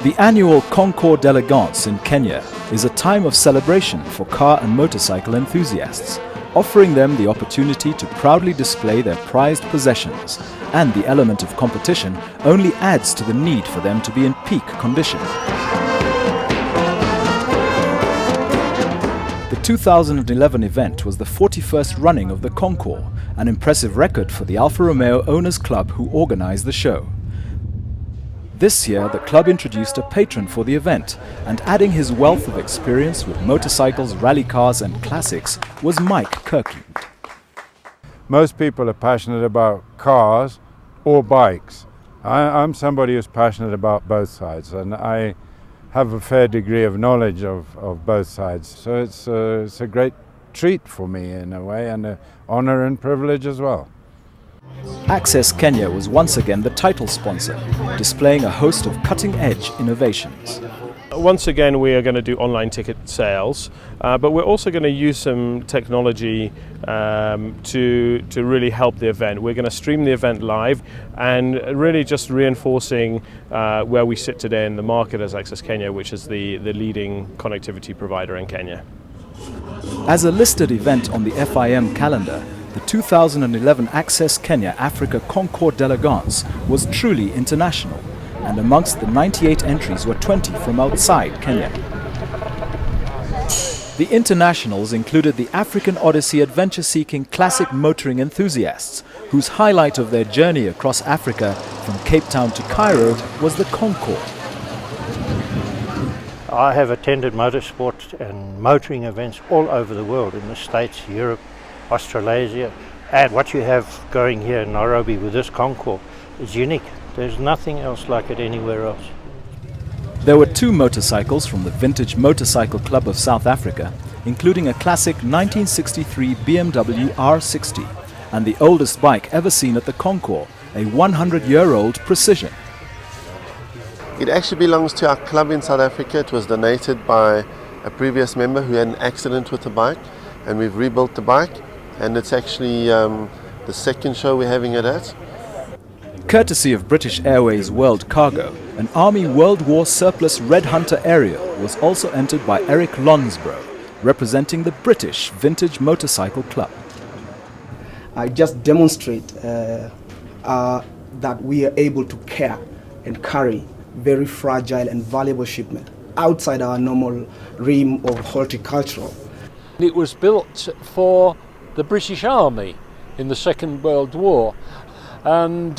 The annual Concours d'Elegance in Kenya is a time of celebration for car and motorcycle enthusiasts, offering them the opportunity to proudly display their prized possessions, and the element of competition only adds to the need for them to be in peak condition. The 2011 event was the 41st running of the Concours, an impressive record for the Alfa Romeo Owners Club who organized the show. This year, the club introduced a patron for the event, and adding his wealth of experience with motorcycles, rally cars and classics was Mike Kirkland. Most people are passionate about cars or bikes. I'm somebody who's passionate about both sides, and I have a fair degree of knowledge of both sides. So it's a great treat for me in a way, and an honor and privilege as well. Access Kenya was once again the title sponsor, displaying a host of cutting-edge innovations. Once again, we are going to do online ticket sales, but we're also going to use some technology to really help the event. We're going to stream the event live and really just reinforcing where we sit today in the market as Access Kenya, which is the leading connectivity provider in Kenya. As a listed event on the FIM calendar, the 2011 Access Kenya Africa Concours d'Elegance was truly international, and amongst the 98 entries were 20 from outside Kenya. The internationals included the African Odyssey adventure-seeking classic motoring enthusiasts, whose highlight of their journey across Africa from Cape Town to Cairo was the Concours. I have attended motorsport and motoring events all over the world, in the States, Europe, Australasia, and what you have going here in Nairobi with this Concours is unique. There's nothing else like it anywhere else. There were 2 motorcycles from the Vintage Motorcycle Club of South Africa, including a classic 1963 BMW R60 and the oldest bike ever seen at the Concours, a 100-year-old Precision. It actually belongs to our club in South Africa. It was donated by a previous member who had an accident with the bike, and we've rebuilt the bike, and it's actually the second show we're having it at. Courtesy of British Airways World Cargo, an Army World War surplus Red Hunter Ariel was also entered by Eric Lonsborough, representing the British Vintage Motorcycle Club. I just demonstrate that we are able to care and carry very fragile and valuable shipment outside our normal realm of horticultural. It was built for the British Army in the Second World War, and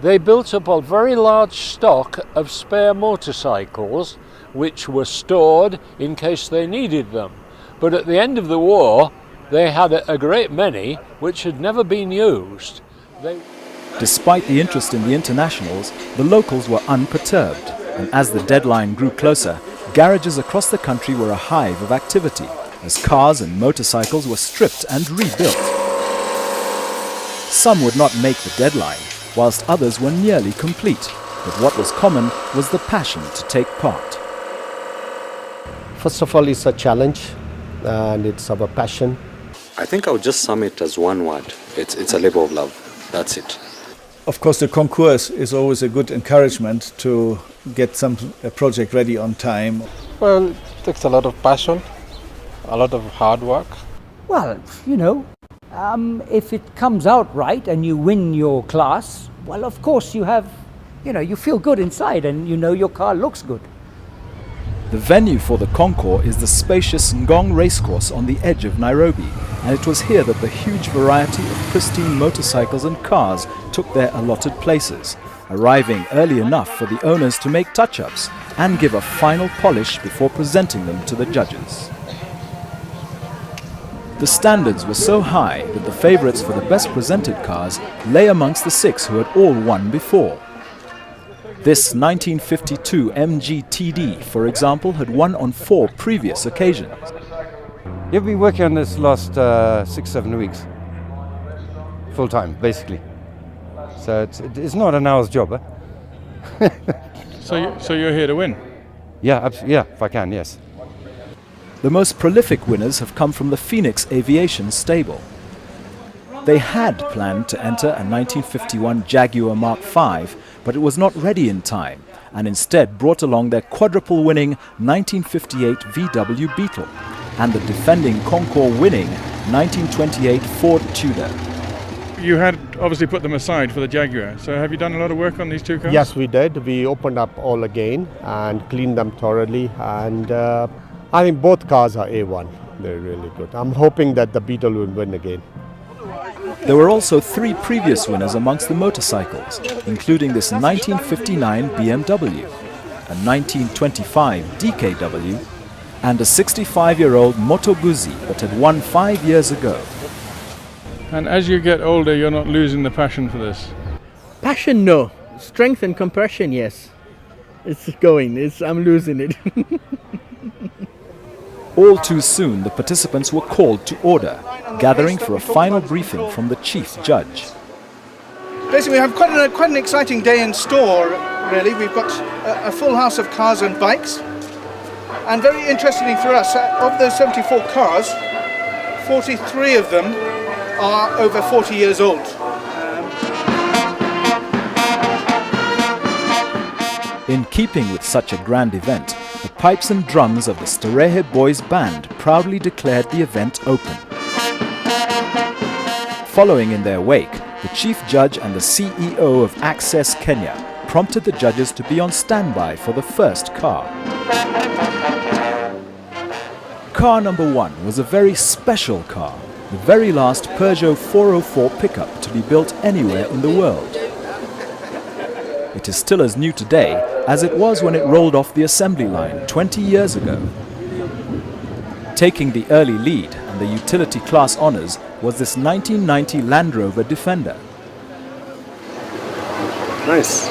they built up a very large stock of spare motorcycles which were stored in case they needed them. But at the end of the war they had a great many which had never been used. Despite the interest in the internationals, the locals were unperturbed, and as the deadline grew closer, garages across the country were a hive of activity, as cars and motorcycles were stripped and rebuilt. Some would not make the deadline, whilst others were nearly complete, but what was common was the passion to take part. First of all, it's a challenge, and it's our passion. I think I would just sum it as one word. It's a labor of love. That's it. Of course, the concours is always a good encouragement to get a project ready on time. Well, it takes a lot of passion, a lot of hard work. Well, you know, if it comes out right and you win your class, well, of course you have, you feel good inside and your car looks good. The venue for the Concours is the spacious Ngong racecourse on the edge of Nairobi, and it was here that the huge variety of pristine motorcycles and cars took their allotted places, arriving early enough for the owners to make touch-ups and give a final polish before presenting them to the judges. The standards were so high that the favourites for the best presented cars lay amongst the 6 who had all won before. This 1952 MG-TD, for example, had won on 4 previous occasions. You've been working on this last 6-7 weeks, full time, basically. So it's not an hour's job, eh? So you're here to win? Yeah, yeah, if I can, yes. The most prolific winners have come from the Phoenix Aviation stable. They had planned to enter a 1951 Jaguar Mark V, but it was not ready in time, and instead brought along their quadruple-winning 1958 VW Beetle and the defending Concours winning 1928 Ford Tudor. You had obviously put them aside for the Jaguar, so have you done a lot of work on these two cars? Yes, we did. We opened up all again and cleaned them thoroughly, and I think both cars are A1. They're really good. I'm hoping that the Beetle will win again. There were also 3 previous winners amongst the motorcycles, including this 1959 BMW, a 1925 DKW, and a 65-year-old Moto Guzzi that had won 5 years ago. And as you get older, you're not losing the passion for this? Passion, no. Strength and compression, yes. It's going. I'm losing it. All too soon, the participants were called to order, gathering for a final briefing from the chief judge. Basically, we have quite an exciting day in store, really. We've got a full house of cars and bikes. And very interestingly for us, of those 74 cars, 43 of them are over 40 years old. In keeping with such a grand event, the pipes and drums of the Starehe Boys Band proudly declared the event open. Following in their wake, the chief judge and the CEO of Access Kenya prompted the judges to be on standby for the first car. Car number 1 was a very special car, the very last Peugeot 404 pickup to be built anywhere in the world. It is still as new today as it was when it rolled off the assembly line 20 years ago. Taking the early lead and the utility class honours was this 1990 Land Rover Defender. Nice.